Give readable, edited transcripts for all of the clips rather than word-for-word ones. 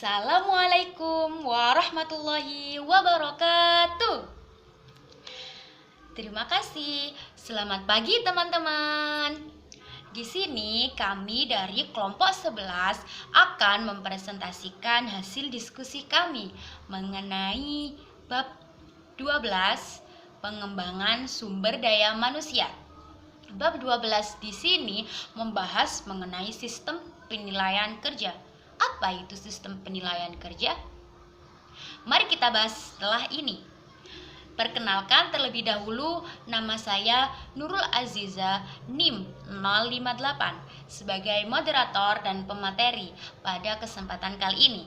Assalamualaikum warahmatullahi wabarakatuh. Terima kasih. Selamat pagi teman-teman. Di sini kami dari kelompok 11 akan mempresentasikan hasil diskusi kami mengenai bab 12 pengembangan sumber daya manusia. Bab 12 di sini membahas mengenai sistem penilaian kerja. Apa itu sistem penilaian kerja? Mari kita bahas setelah ini. Perkenalkan terlebih dahulu, nama saya Nurul Aziza NIM 058 sebagai moderator dan pemateri pada kesempatan kali ini.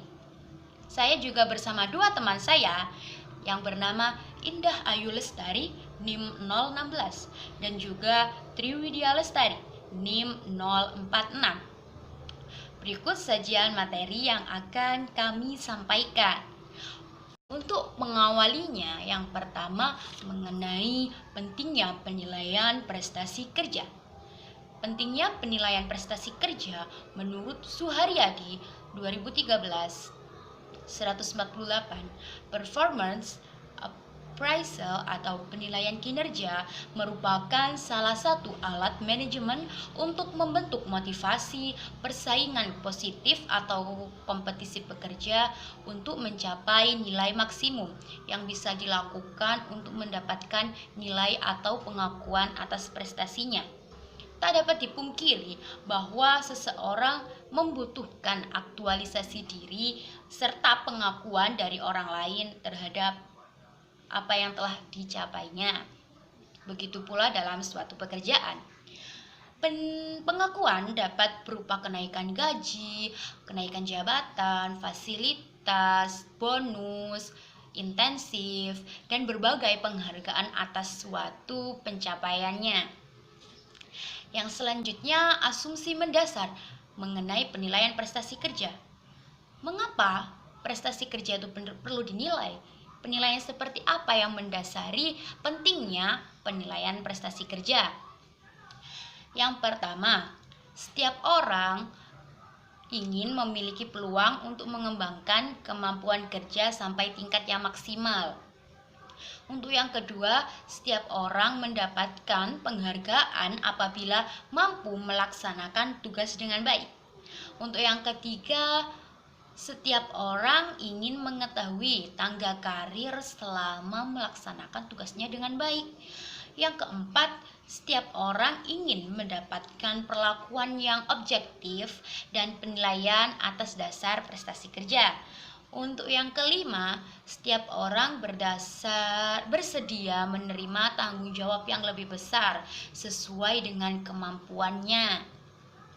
Saya juga bersama dua teman saya yang bernama Indah Ayu Lestari NIM 016 dan juga Triwidya Lestari NIM 046. Berikut sajian materi yang akan kami sampaikan. Untuk mengawalinya, yang pertama mengenai pentingnya penilaian prestasi kerja. Pentingnya penilaian prestasi kerja menurut Suharyadi 2013 148, performance appraisal atau penilaian kinerja merupakan salah satu alat manajemen untuk membentuk motivasi, persaingan positif atau kompetisi pekerja untuk mencapai nilai maksimum yang bisa dilakukan untuk mendapatkan nilai atau pengakuan atas prestasinya. Tak dapat dipungkiri bahwa seseorang membutuhkan aktualisasi diri serta pengakuan dari orang lain terhadap apa yang telah dicapainya. Begitu pula dalam suatu pekerjaan. Pengakuan dapat berupa kenaikan gaji, kenaikan jabatan, fasilitas, bonus, intensif, dan berbagai penghargaan atas suatu pencapaiannya. Yang selanjutnya, asumsi mendasar mengenai penilaian prestasi kerja. Mengapa prestasi kerja itu perlu dinilai? Penilaian seperti apa yang mendasari pentingnya penilaian prestasi kerja? Yang pertama, setiap orang ingin memiliki peluang untuk mengembangkan kemampuan kerja sampai tingkat yang maksimal. Untuk yang kedua, setiap orang mendapatkan penghargaan apabila mampu melaksanakan tugas dengan baik. Untuk yang ketiga, setiap orang ingin mengetahui tangga karir selama melaksanakan tugasnya dengan baik. Yang keempat, setiap orang ingin mendapatkan perlakuan yang objektif dan penilaian atas dasar prestasi kerja. Untuk yang kelima, setiap orang bersedia menerima tanggung jawab yang lebih besar sesuai dengan kemampuannya.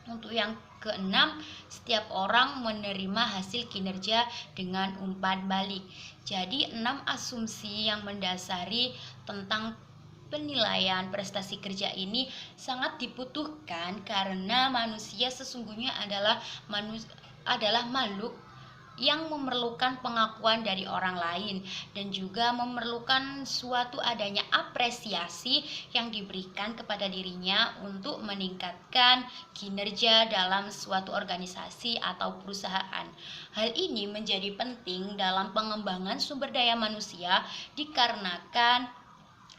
Untuk yang keenam, setiap orang menerima hasil kinerja dengan umpan balik. Jadi 6 asumsi yang mendasari tentang penilaian prestasi kerja ini sangat dibutuhkan karena manusia sesungguhnya adalah makhluk yang memerlukan pengakuan dari orang lain dan juga memerlukan suatu adanya apresiasi yang diberikan kepada dirinya untuk meningkatkan kinerja dalam suatu organisasi atau perusahaan. Hal ini menjadi penting dalam pengembangan sumber daya manusia dikarenakan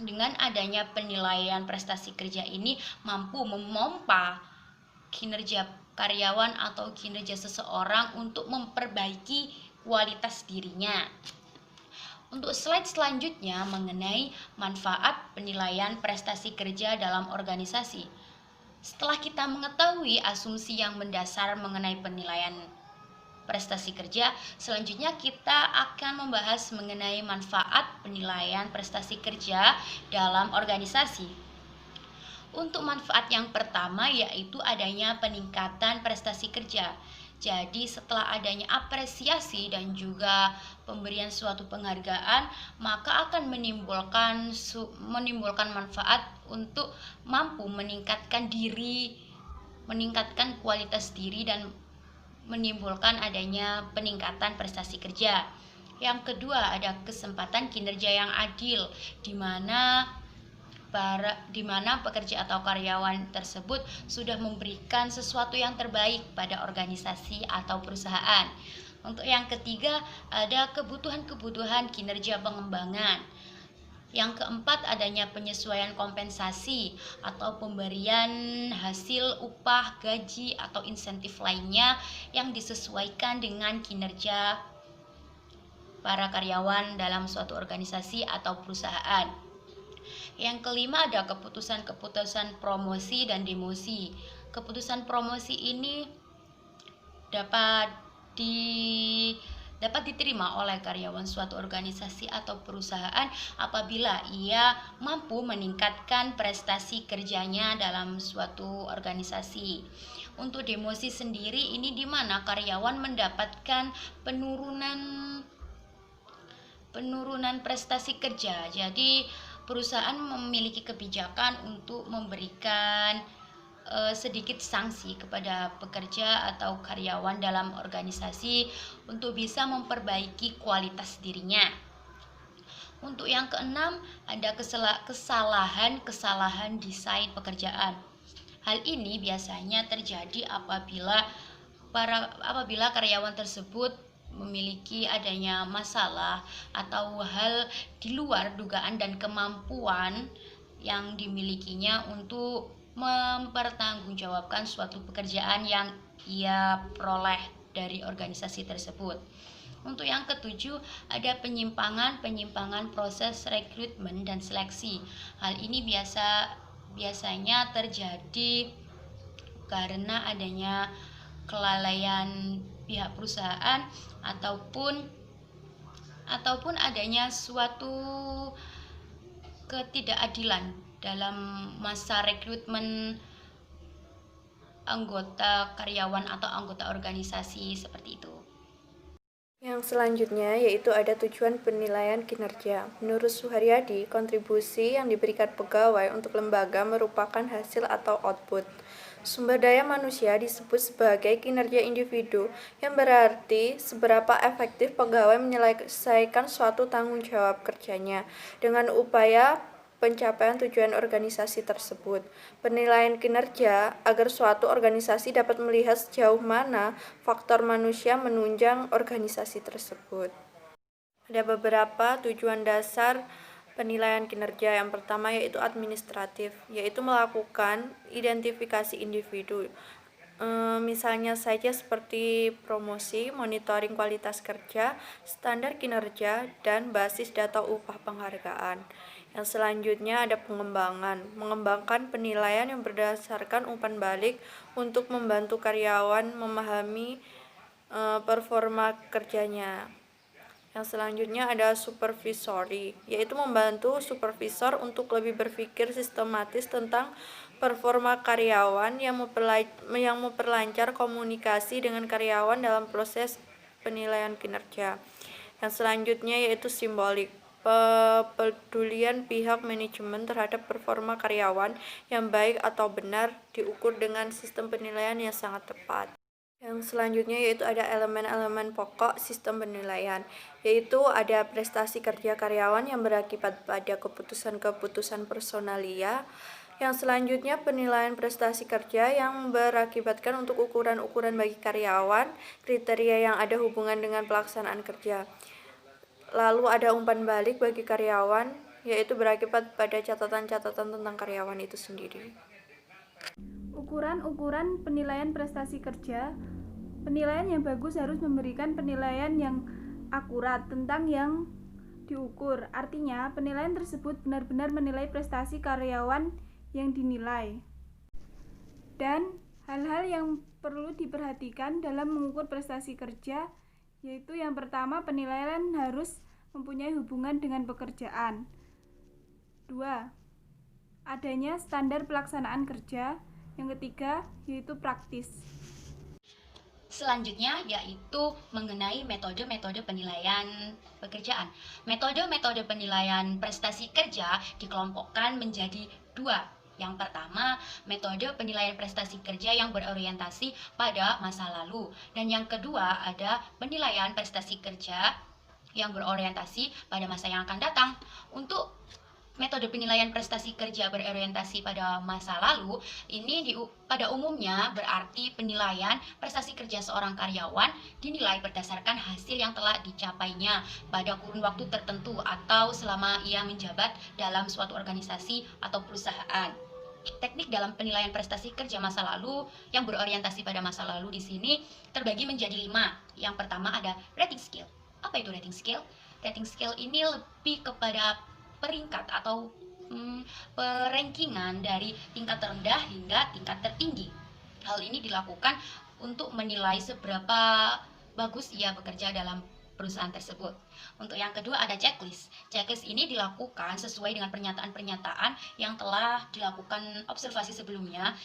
dengan adanya penilaian prestasi kerja ini mampu memompa kinerja karyawan atau kinerja seseorang untuk memperbaiki kualitas dirinya. Untuk slide selanjutnya mengenai manfaat penilaian prestasi kerja dalam organisasi. Setelah kita mengetahui asumsi yang mendasar mengenai penilaian prestasi kerja, selanjutnya kita akan membahas mengenai manfaat penilaian prestasi kerja dalam organisasi. Untuk manfaat yang pertama yaitu adanya peningkatan prestasi kerja. Jadi setelah adanya apresiasi dan juga pemberian suatu penghargaan, maka akan menimbulkan manfaat untuk mampu meningkatkan diri, meningkatkan kualitas diri dan menimbulkan adanya peningkatan prestasi kerja. Yang kedua, ada kesempatan kinerja yang adil di mana pekerja atau karyawan tersebut sudah memberikan sesuatu yang terbaik pada organisasi atau perusahaan. Untuk yang ketiga, ada kebutuhan-kebutuhan kinerja pengembangan. Yang keempat, adanya penyesuaian kompensasi atau pemberian hasil upah, gaji, atau insentif lainnya yang disesuaikan dengan kinerja para karyawan dalam suatu organisasi atau perusahaan. Yang kelima, ada keputusan-keputusan promosi dan demosi. Keputusan promosi ini dapat diterima oleh karyawan suatu organisasi atau perusahaan apabila ia mampu meningkatkan prestasi kerjanya dalam suatu organisasi. Untuk demosi sendiri ini di mana karyawan mendapatkan penurunan prestasi kerja. Jadi perusahaan memiliki kebijakan untuk memberikan sedikit sanksi kepada pekerja atau karyawan dalam organisasi untuk bisa memperbaiki kualitas dirinya. Untuk yang keenam, ada kesalahan desain pekerjaan. Hal ini biasanya terjadi apabila karyawan tersebut memiliki adanya masalah atau hal di luar dugaan dan kemampuan yang dimilikinya untuk mempertanggungjawabkan suatu pekerjaan yang ia peroleh dari organisasi tersebut. Untuk yang ketujuh, ada penyimpangan proses rekrutmen dan seleksi. Hal ini biasanya terjadi karena adanya kelalaian pihak perusahaan ataupun adanya suatu ketidakadilan dalam masa rekrutmen anggota karyawan atau anggota organisasi seperti itu. Yang selanjutnya yaitu ada tujuan penilaian kinerja. Menurut Suharyadi, kontribusi yang diberikan pegawai untuk lembaga merupakan hasil atau output. Sumber daya manusia disebut sebagai kinerja individu, yang berarti seberapa efektif pegawai menyelesaikan suatu tanggung jawab kerjanya dengan upaya pencapaian tujuan organisasi tersebut. Penilaian kinerja agar suatu organisasi dapat melihat sejauh mana faktor manusia menunjang organisasi tersebut. Ada beberapa tujuan dasar penilaian kinerja. Yang pertama yaitu administratif, yaitu melakukan identifikasi individu. Misalnya saja seperti promosi, monitoring kualitas kerja, standar kinerja, dan basis data upah penghargaan. Yang selanjutnya ada mengembangkan penilaian yang berdasarkan umpan balik untuk membantu karyawan memahami performa kerjanya. Yang selanjutnya ada supervisory, yaitu membantu supervisor untuk lebih berpikir sistematis tentang performa karyawan yang memperlancar komunikasi dengan karyawan dalam proses penilaian kinerja. Yang selanjutnya yaitu simbolik, kepedulian pihak manajemen terhadap performa karyawan yang baik atau benar diukur dengan sistem penilaian yang sangat tepat. Yang selanjutnya yaitu ada elemen-elemen pokok sistem penilaian, yaitu ada prestasi kerja karyawan yang berakibat pada keputusan-keputusan personalia. Yang selanjutnya penilaian prestasi kerja yang berakibatkan untuk ukuran-ukuran bagi karyawan, kriteria yang ada hubungan dengan pelaksanaan kerja. Lalu ada umpan balik bagi karyawan, yaitu berakibat pada catatan-catatan tentang karyawan itu sendiri. Ukuran-ukuran penilaian prestasi kerja. Penilaian yang bagus harus memberikan penilaian yang akurat tentang yang diukur. Artinya, penilaian tersebut benar-benar menilai prestasi karyawan yang dinilai. Dan hal-hal yang perlu diperhatikan dalam mengukur prestasi kerja, yaitu yang pertama, penilaian harus mempunyai hubungan dengan pekerjaan. 2. Adanya standar pelaksanaan kerja. Yang ketiga, yaitu praktis. Selanjutnya yaitu mengenai metode-metode penilaian pekerjaan. Metode-metode penilaian prestasi kerja dikelompokkan menjadi dua. Yang pertama, metode penilaian prestasi kerja yang berorientasi pada masa lalu. Dan yang kedua, ada penilaian prestasi kerja yang berorientasi pada masa yang akan datang. Untuk Metode penilaian prestasi kerja berorientasi pada masa lalu ini pada umumnya berarti penilaian prestasi kerja seorang karyawan dinilai berdasarkan hasil yang telah dicapainya pada kurun waktu tertentu atau selama ia menjabat dalam suatu organisasi atau perusahaan. Teknik dalam penilaian prestasi kerja masa lalu yang berorientasi pada masa lalu di sini terbagi menjadi 5. Yang pertama ada rating scale. Apa itu rating scale? Rating scale ini lebih kepada peringkat atau perankingan dari tingkat terendah hingga tingkat tertinggi. Hal ini dilakukan untuk menilai seberapa bagus ia bekerja dalam perusahaan tersebut. Untuk yang kedua ada checklist. Checklist ini dilakukan sesuai dengan pernyataan-pernyataan yang telah dilakukan observasi sebelumnya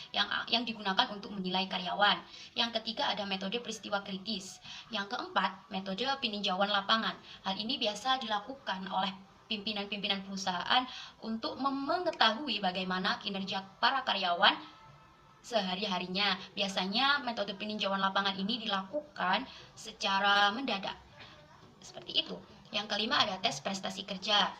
yang digunakan untuk menilai karyawan. Yang ketiga ada metode peristiwa kritis. Yang keempat, metode peninjauan lapangan. Hal ini biasa dilakukan oleh pimpinan-pimpinan perusahaan untuk mengetahui bagaimana kinerja para karyawan sehari-harinya. Biasanya metode peninjauan lapangan ini dilakukan secara mendadak. Seperti itu. Yang kelima ada tes prestasi kerja.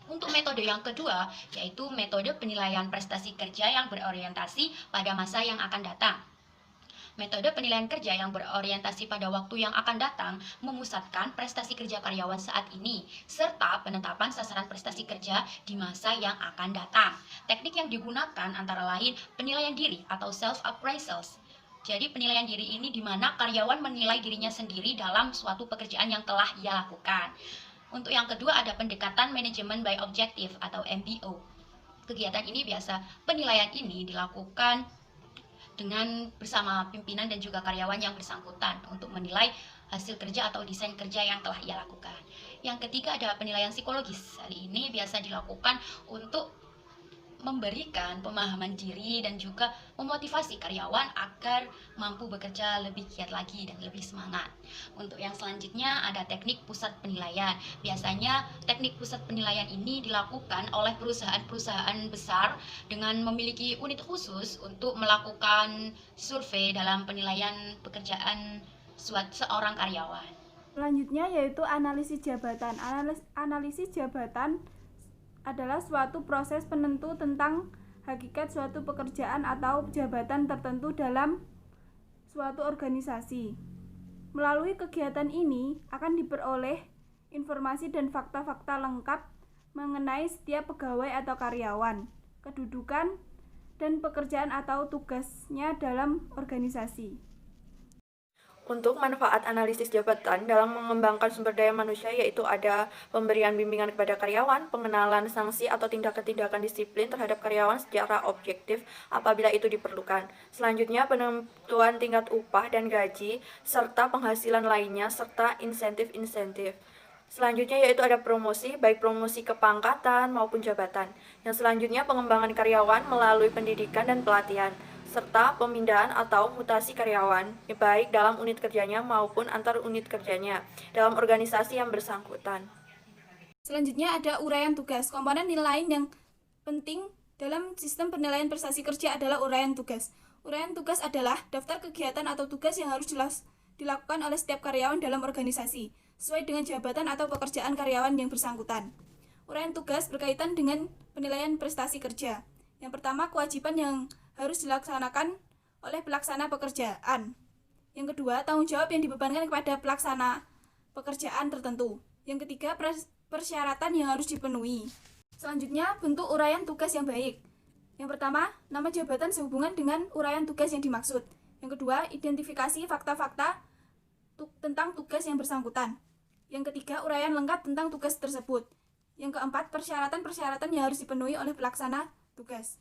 Untuk metode yang kedua, yaitu metode penilaian prestasi kerja yang berorientasi pada masa yang akan datang. Metode penilaian kerja yang berorientasi pada waktu yang akan datang memusatkan prestasi kerja karyawan saat ini, serta penetapan sasaran prestasi kerja di masa yang akan datang. Teknik yang digunakan antara lain penilaian diri atau self-appraisals. Jadi penilaian diri ini di mana karyawan menilai dirinya sendiri dalam suatu pekerjaan yang telah ia lakukan. Untuk yang kedua ada pendekatan manajemen by objective atau MBO. Kegiatan ini penilaian ini dilakukan dengan bersama pimpinan dan juga karyawan yang bersangkutan untuk menilai hasil kerja atau desain kerja yang telah ia lakukan. Yang ketiga ada penilaian psikologis. Hal ini biasa dilakukan untuk memberikan pemahaman diri dan juga memotivasi karyawan agar mampu bekerja lebih giat lagi dan lebih semangat. Untuk yang selanjutnya ada teknik pusat penilaian. Biasanya teknik pusat penilaian ini dilakukan oleh perusahaan-perusahaan besar dengan memiliki unit khusus untuk melakukan survei dalam penilaian pekerjaan seorang karyawan. Selanjutnya yaitu analisis jabatan. Analisis jabatan adalah suatu proses penentu tentang hakikat suatu pekerjaan atau jabatan tertentu dalam suatu organisasi. Melalui kegiatan ini akan diperoleh informasi dan fakta-fakta lengkap mengenai setiap pegawai atau karyawan, kedudukan, dan pekerjaan atau tugasnya dalam organisasi. Untuk manfaat analisis jabatan dalam mengembangkan sumber daya manusia yaitu ada pemberian bimbingan kepada karyawan, pengenalan sanksi atau tindakan-tindakan disiplin terhadap karyawan secara objektif apabila itu diperlukan. Selanjutnya penentuan tingkat upah dan gaji serta penghasilan lainnya serta insentif-insentif. Selanjutnya yaitu ada promosi, baik promosi kepangkatan maupun jabatan. Yang selanjutnya pengembangan karyawan melalui pendidikan dan pelatihan, serta pemindahan atau mutasi karyawan, baik dalam unit kerjanya maupun antar unit kerjanya, dalam organisasi yang bersangkutan. Selanjutnya ada uraian tugas. Komponen nilai yang penting dalam sistem penilaian prestasi kerja adalah uraian tugas. Uraian tugas adalah daftar kegiatan atau tugas yang harus dilakukan oleh setiap karyawan dalam organisasi, sesuai dengan jabatan atau pekerjaan karyawan yang bersangkutan. Uraian tugas berkaitan dengan penilaian prestasi kerja. Yang pertama, kewajiban yang harus dilaksanakan oleh pelaksana pekerjaan. Yang kedua, tanggung jawab yang dibebankan kepada pelaksana pekerjaan tertentu. Yang ketiga, persyaratan yang harus dipenuhi. Selanjutnya, bentuk uraian tugas yang baik. Yang pertama, nama jabatan sehubungan dengan uraian tugas yang dimaksud. Yang kedua, identifikasi fakta-fakta tentang tugas yang bersangkutan. Yang ketiga, uraian lengkap tentang tugas tersebut. Yang keempat, persyaratan-persyaratan yang harus dipenuhi oleh pelaksana tugas.